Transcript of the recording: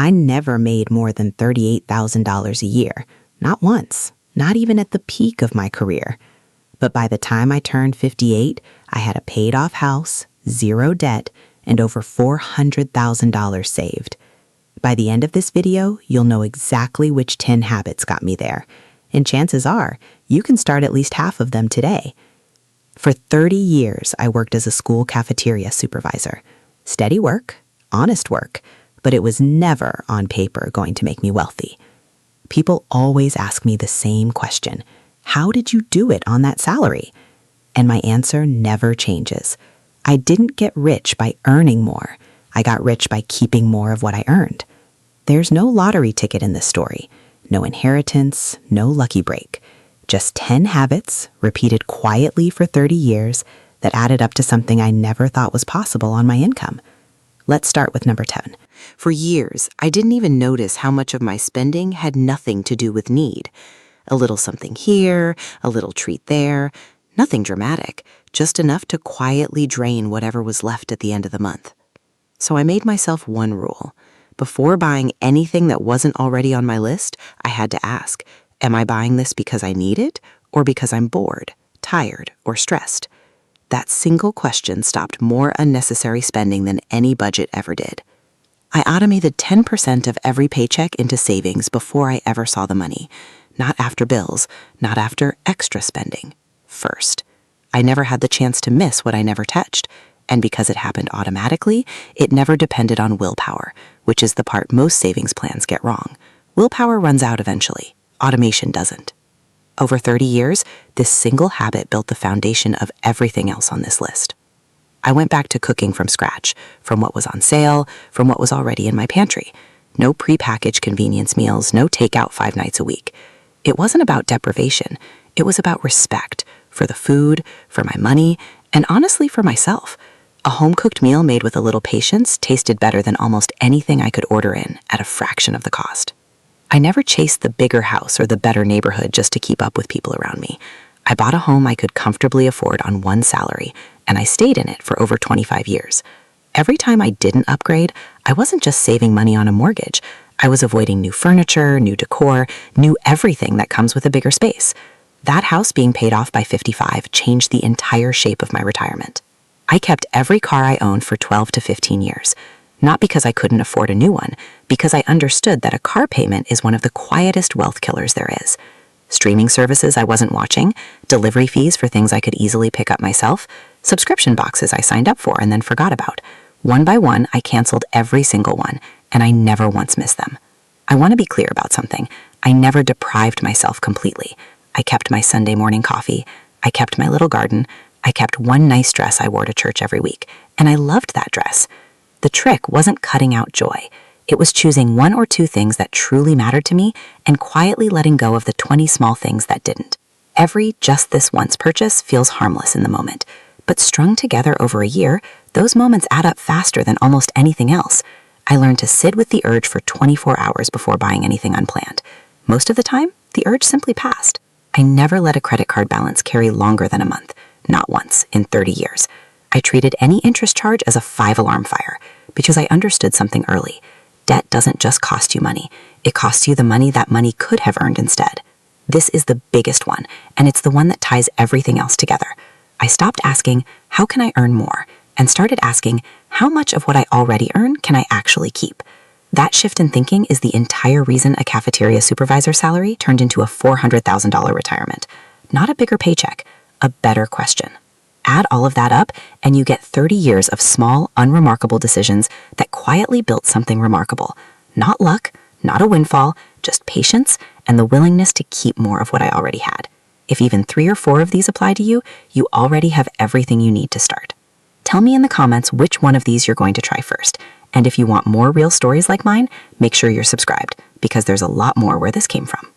I never made more than $38,000 a year. Not once, not even at the peak of my career. But by the time I turned 58, I had a paid-off house, zero debt, and over $400,000 saved. By the end of this video, you'll know exactly which 10 habits got me there. And chances are, you can start at least half of them today. For 30 years, I worked as a school cafeteria supervisor. Steady work, honest work, but it was never on paper going to make me wealthy. People always ask me the same question: how did you do it on that salary? And my answer never changes. I didn't get rich by earning more. I got rich by keeping more of what I earned. There's no lottery ticket in this story, no inheritance, no lucky break. Just 10 habits, repeated quietly for 30 years, that added up to something I never thought was possible on my income. Let's start with number 10. For years, I didn't even notice how much of my spending had nothing to do with need. A little something here, a little treat there, nothing dramatic, just enough to quietly drain whatever was left at the end of the month. So I made myself one rule. Before buying anything that wasn't already on my list, I had to ask, am I buying this because I need it or because I'm bored, tired, or stressed? That single question stopped more unnecessary spending than any budget ever did. I automated 10% of every paycheck into savings before I ever saw the money. Not after bills, not after extra spending. First. I never had the chance to miss what I never touched. And because it happened automatically, it never depended on willpower, which is the part most savings plans get wrong. Willpower runs out eventually. Automation doesn't. Over 30 years, this single habit built the foundation of everything else on this list. I went back to cooking from scratch, from what was on sale, from what was already in my pantry. No prepackaged convenience meals, no takeout 5 nights a week. It wasn't about deprivation. It was about respect for the food, for my money, and honestly for myself. A home-cooked meal made with a little patience tasted better than almost anything I could order in at a fraction of the cost. I never chased the bigger house or the better neighborhood just to keep up with people around me. I bought a home I could comfortably afford on one salary, and I stayed in it for over 25 years. Every time I didn't upgrade, I wasn't just saving money on a mortgage. I was avoiding new furniture, new decor, new everything that comes with a bigger space. That house being paid off by 55 changed the entire shape of my retirement. I kept every car I owned for 12 to 15 years. Not because I couldn't afford a new one, because I understood that a car payment is one of the quietest wealth killers there is. Streaming services I wasn't watching, delivery fees for things I could easily pick up myself, subscription boxes I signed up for and then forgot about. One by one, I canceled every single one, and I never once missed them. I want to be clear about something. I never deprived myself completely. I kept my Sunday morning coffee. I kept my little garden. I kept one nice dress I wore to church every week, and I loved that dress. The trick wasn't cutting out joy. It was choosing 1 or 2 things that truly mattered to me and quietly letting go of the 20 small things that didn't. Every just this once purchase feels harmless in the moment, but strung together over a year, those moments add up faster than almost anything else. I learned to sit with the urge for 24 hours before buying anything unplanned. Most of the time, the urge simply passed. I never let a credit card balance carry longer than a month, not once in 30 years. I treated any interest charge as a 5-alarm fire because I understood something early. Debt doesn't just cost you money. It costs you the money that money could have earned instead. This is the biggest one, and it's the one that ties everything else together. I stopped asking, how can I earn more? And started asking, how much of what I already earn can I actually keep? That shift in thinking is the entire reason a cafeteria supervisor salary turned into a $400,000 retirement. Not a bigger paycheck, a better question. Add all of that up, and you get 30 years of small, unremarkable decisions that quietly built something remarkable. Not luck, not a windfall, just patience and the willingness to keep more of what I already had. If even 3 or 4 of these apply to you, you already have everything you need to start. Tell me in the comments which one of these you're going to try first. And if you want more real stories like mine, make sure you're subscribed, because there's a lot more where this came from.